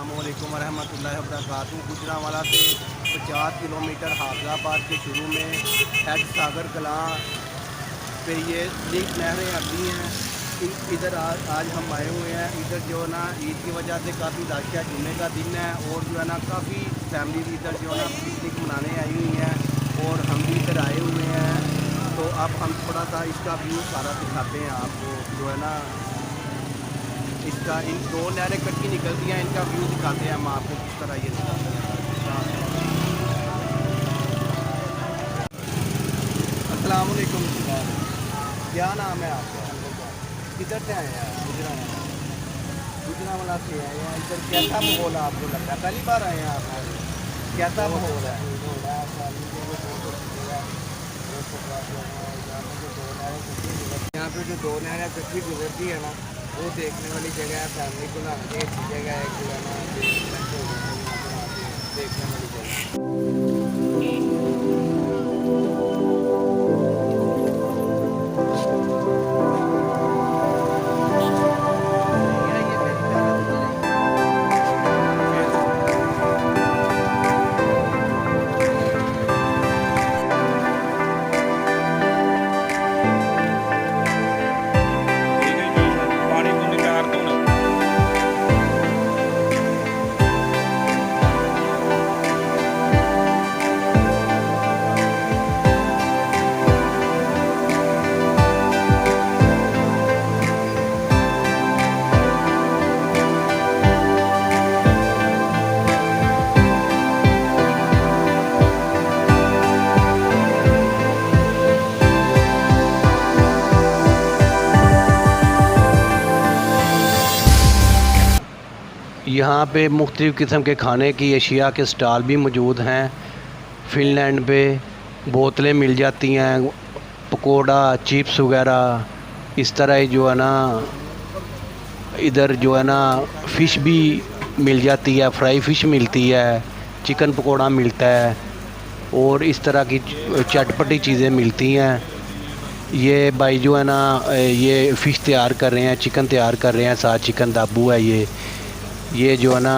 अस्सलामुअलैकुम वरहमतुल्लाहि वबरकातुहू। गुजरांवाला से 50 किलोमीटर हाफिजाबाद के शुरू में हेड सागर कलां पे ये लीक नहरें आती हैं। इधर आज हम आए हुए हैं। इधर जो है ना ईद की वजह से काफ़ी रश है, जुम्मे का दिन है और जो है ना काफ़ी फैमिली इधर जो है ना पिकनिक मनाने आई हुई हैं और हम भी इधर आए हुए हैं। तो अब हम थोड़ा सा इसका व्यू सारा दिखाते हैं आपको। जो है ना इसका इन दो नहरें कटकी निकलती हैं, इनका व्यू दिखाते हैं हम आपको किस तरह ये दिखाते हैं। अस्सलाम वालेकुम। क्या नाम है आपका? किधर से आए हैं आप? गुजरांवाला से आए हैं। इधर कैसा माहौल है आपको लगता है? पहली बार आए हैं आप? कैसा माहौल है? यहाँ पे जो दो नहरें कच्ची गुजरती है ना, वो देखने वाली जगह है। फैमिली को लाने की अच्छी जगह है। जो है ना देखने वाली जगह। यहाँ पे मुख्तलिफ़ किस्म के खाने की अशिया के स्टॉल भी मौजूद हैं। फ़िनलैंड पे बोतलें मिल जाती हैं, पकोड़ा, चिप्स वगैरह। इस तरह ही जो है ना इधर जो है ना फ़िश भी मिल जाती है, फ्राई फ़िश मिलती है, चिकन पकोड़ा मिलता है और इस तरह की चटपटी चीज़ें मिलती हैं। ये भाई जो है ना ये फ़िश तैयार कर रहे हैं, चिकन तैयार कर रहे हैं, साथ चिकन दाबू है। ये जो है ना